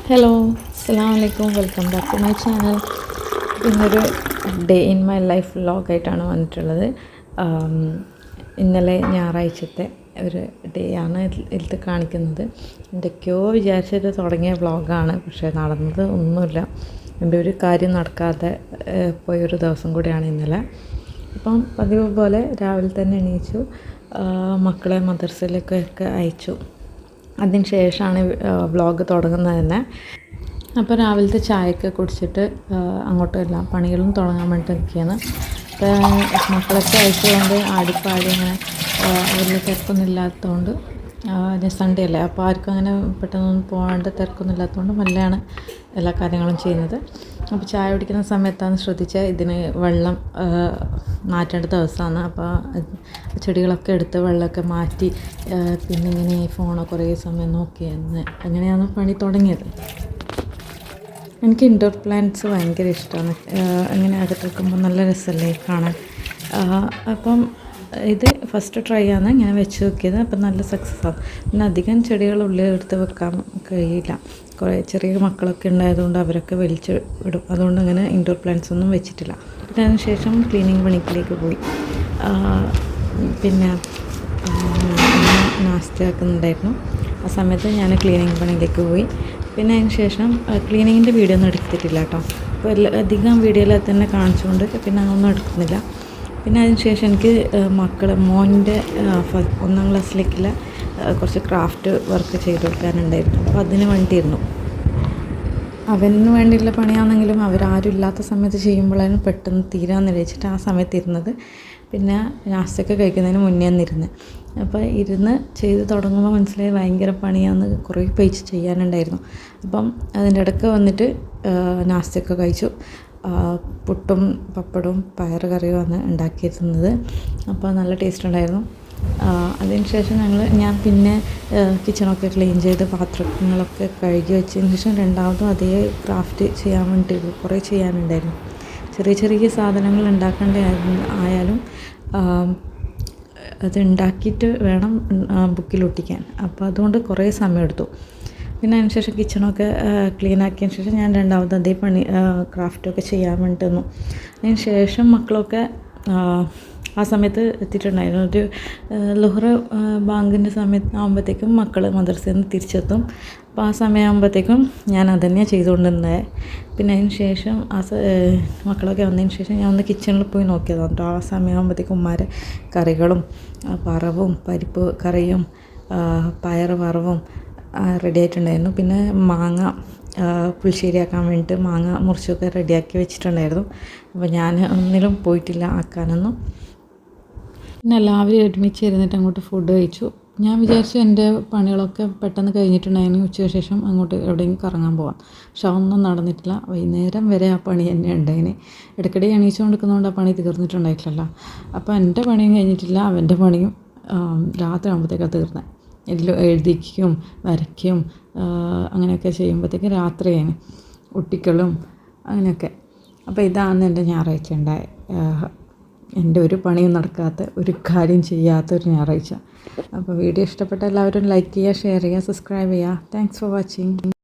Hello, അസ്സലാമു അലൈക്കും. Welcome back to my channel. ഇന്നൊരു ഡേ ഇൻ മൈ ലൈഫ് വ്ലോഗായിട്ടാണ് വന്നിട്ടുള്ളത്. ഇന്നലെ ഞായറാഴ്ചത്തെ ഒരു ഡേ ആണ് ഇതിൽ കാണിക്കുന്നത്. എന്തൊക്കെയോ വിചാരിച്ചിട്ട് തുടങ്ങിയ വ്ലോഗാണ്, പക്ഷേ നടന്നത് ഒന്നുമില്ല. എൻ്റെ ഒരു കാര്യം നടക്കാതെ പോയൊരു ദിവസം കൂടിയാണ് ഇന്നലെ. അപ്പം പതിവ് പോലെ രാവിലെ തന്നെ എണീച്ചു, മക്കളെ മദ്രസയിലേക്കൊക്കെ അയച്ചു. അതിന് ശേഷമാണ് വ്ളോഗ് തുടങ്ങുന്നത് തന്നെ. അപ്പോൾ രാവിലത്തെ ചായയൊക്കെ കുടിച്ചിട്ട് അങ്ങോട്ടും എല്ലാ പണികളും തുടങ്ങാൻ വേണ്ടി നിൽക്കുകയാണ്. അപ്പോൾ മക്കളൊക്കെ അയച്ചുകൊണ്ട് ആടിപ്പാടി അങ്ങനെ വലിയ തിരക്കൊന്നും ഇല്ലാത്തതുകൊണ്ട്, സൺഡേ അല്ലേ, അപ്പോൾ ആർക്കും അങ്ങനെ പെട്ടെന്നൊന്നും പോകാണ്ട് തിരക്കൊന്നും ഇല്ലാത്തതുകൊണ്ട് മെല്ലെയാണ് എല്ലാ കാര്യങ്ങളും ചെയ്യുന്നത്. അപ്പോൾ ചായ കുടിക്കുന്ന സമയത്താണ് ശ്രദ്ധിച്ചാൽ ഇതിന് വെള്ളം മാറ്റേണ്ട ദിവസമാണ്. അപ്പോൾ ചെടികളൊക്കെ എടുത്ത് വെള്ളമൊക്കെ മാറ്റി, പിന്നെ ഇങ്ങനെ ഫോണോ കുറേ സമയം നോക്കിയെന്ന് അങ്ങനെയാണ് പണി തുടങ്ങിയത്. എനിക്ക് ഇൻഡോർ പ്ലാന്റ്സ് ഭയങ്കര ഇഷ്ടമാണ്. അങ്ങനെ അകത്തെക്കുമ്പോൾ നല്ല രസമല്ലേ കാണാൻ. അപ്പം ഇത് ഫസ്റ്റ് ട്രൈ ആണ് ഞാൻ വെച്ച് നോക്കിയത്. അപ്പം നല്ല സക്സസ് ആണ്. പിന്നെ അധികം ചെടികൾ ഉള്ളിൽ എടുത്ത് വെക്കാൻ കഴിയില്ല. കുറേ ചെറിയ മക്കളൊക്കെ ഉണ്ടായതുകൊണ്ട് അവരൊക്കെ വലിച്ച് വിടും. അതുകൊണ്ട് അങ്ങനെ ഇൻഡോർ പ്ലാന്റ്സ് ഒന്നും വെച്ചിട്ടില്ല. പിന്നെ അതിന് ശേഷം ക്ലീനിങ് പണിക്കിലേക്ക് പോയി. പിന്നെ നാസ്ത ആക്കുന്നുണ്ടായിരുന്നു. ആ സമയത്ത് ഞാൻ ക്ലീനിങ് പണിയിലേക്ക് പോയി. പിന്നെ അതിന് ശേഷം ക്ലീനിങ്ങിൻ്റെ വീഡിയോ ഒന്നും എടുത്തിട്ടില്ല കേട്ടോ. അപ്പോൾ അധികം വീഡിയോയിൽ തന്നെ കാണിച്ചുകൊണ്ട് പിന്നെ അതൊന്നും എടുക്കുന്നില്ല. പിന്നെ അതിന് ശേഷം എനിക്ക് മോൻ്റെ 1ാം ക്ലാസ്സിലേക്കുള്ള കുറച്ച് ക്രാഫ്റ്റ് വർക്ക് ചെയ്ത് കൊടുക്കാനുണ്ടായിരുന്നു. അപ്പോൾ അതിന് വേണ്ടിയിരുന്നു. അവന് വേണ്ടിയുള്ള പണിയാണെങ്കിലും അവരാരും ഇല്ലാത്ത സമയത്ത് ചെയ്യുമ്പോഴാണ് പെട്ടെന്ന് തീരാമെന്ന് വെച്ചിട്ട് ആ സമയത്ത് ഇരുന്നത്. പിന്നെ നാസ്തയൊക്കെ കഴിക്കുന്നതിന് മുന്നേ ഒന്നിരുന്ന്. അപ്പോൾ ഇരുന്ന് ചെയ്ത് തുടങ്ങുമ്പോൾ മനസ്സിലായി ഭയങ്കര പണിയാന്ന്. കുറേ പേജ് ചെയ്യാനുണ്ടായിരുന്നു. അപ്പം അതിൻ്റെ ഇടയ്ക്ക് വന്നിട്ട് നാസ്തയൊക്കെ കഴിച്ചു. പുട്ടും പപ്പടവും പയർ കറിയുമാണ് ഉണ്ടാക്കിയിരുന്നത്. അപ്പോൾ നല്ല ടേസ്റ്റ് ഉണ്ടായിരുന്നു. അതിന് ശേഷം ഞാൻ പിന്നെ കിച്ചണൊക്കെ ക്ലീൻ ചെയ്ത് പാത്രങ്ങളൊക്കെ കഴുകി വെച്ചതിന് ശേഷം രണ്ടാമതും അതേ ക്രാഫ്റ്റ് ചെയ്യാൻ വേണ്ടിയിട്ട് കുറേ ചെയ്യാനുണ്ടായിരുന്നു. ചെറിയ ചെറിയ സാധനങ്ങൾ ഉണ്ടാക്കേണ്ട ആയാലും അത് ഉണ്ടാക്കിയിട്ട് വേണം ബുക്കിൽ ഒട്ടിക്കാൻ. അപ്പോൾ അതുകൊണ്ട് കുറേ സമയമെടുത്തു. പിന്നെ അതിന് ശേഷം കിച്ചണൊക്കെ ക്ലീൻ ആക്കിയതിന് ശേഷം ഞാൻ രണ്ടാമത് അതേ പണി ക്രാഫ്റ്റൊക്കെ ചെയ്യാൻ വേണ്ടി തന്നു. അതിന് ശേഷം മക്കളൊക്കെ ആ സമയത്ത് എത്തിയിട്ടുണ്ടായിരുന്നു. ഒരു ലുഹ്ർ ബാങ്കിൻ്റെ സമയത്ത് ആകുമ്പോഴത്തേക്കും മക്കൾ മദ്രസയിൽ നിന്ന് തിരിച്ചെത്തും. അപ്പോൾ ആ സമയമാകുമ്പോഴത്തേക്കും ഞാൻ അതുതന്നെയാണ് ചെയ്തുകൊണ്ടിരുന്നത്. പിന്നെ അതിന് ശേഷം മക്കളൊക്കെ വന്നതിന് ശേഷം ഞാൻ ഒന്ന് കിച്ചണിൽ പോയി നോക്കിയതാണ് കേട്ടോ. ആ സമയമാകുമ്പോഴത്തേക്കും ഉമ്മാരെ കറികളും വറവും പരിപ്പ് കറിയും പയർ വറവും റെഡി ആയിട്ടുണ്ടായിരുന്നു. പിന്നെ മാങ്ങ പുളിശ്ശേരിയാക്കാൻ വേണ്ടിയിട്ട് മാങ്ങ മുറിച്ചൊക്കെ റെഡിയാക്കി വെച്ചിട്ടുണ്ടായിരുന്നു. അപ്പോൾ ഞാൻ ഒന്നിലും പോയിട്ടില്ല ആക്കാനൊന്നും. പിന്നെ എല്ലാവരും ഒരുമിച്ച് ഇരുന്നിട്ട് അങ്ങോട്ട് ഫുഡ് കഴിച്ചു. ഞാൻ വിചാരിച്ചു എൻ്റെ പണികളൊക്കെ പെട്ടെന്ന് കഴിഞ്ഞിട്ടുണ്ടായിരുന്നു, ഉച്ചയ്ക്ക് ശേഷം അങ്ങോട്ട് എവിടെയെങ്കിലും കറങ്ങാൻ പോകാം. പക്ഷെ അതൊന്നും നടന്നിട്ടില്ല. വൈകുന്നേരം വരെ ആ പണി തന്നെ ഉണ്ടായിന്. ഇടയ്ക്കിടെ എണീച്ചുകൊണ്ടിരിക്കുന്നതുകൊണ്ട് ആ പണി തീർന്നിട്ടുണ്ടായിട്ടില്ലല്ലോ. അപ്പോൾ എൻ്റെ പണിയും കഴിഞ്ഞിട്ടില്ല, അവൻ്റെ പണിയും രാത്രി ആകുമ്പോഴത്തേക്കാണ് തീർന്നത്. എഴുതിക്കും വരയ്ക്കും അങ്ങനെയൊക്കെ ചെയ്യുമ്പോഴത്തേക്കും രാത്രിയാണ്, ഒട്ടിക്കലും അങ്ങനെയൊക്കെ. അപ്പോൾ ഇതാണ് എൻ്റെ ഞായറാഴ്ച ഉണ്ടായ എൻ്റെ ഒരു പണിയും നടക്കാത്ത, ഒരു കാര്യം ചെയ്യാത്ത ഒരു ഞായറാഴ്ച. അപ്പോൾ വീഡിയോ ഇഷ്ടപ്പെട്ട എല്ലാവരും ലൈക്ക് ചെയ്യുക, ഷെയർ ചെയ്യുക, സബ്സ്ക്രൈബ് ചെയ്യുക. Thanks for watching.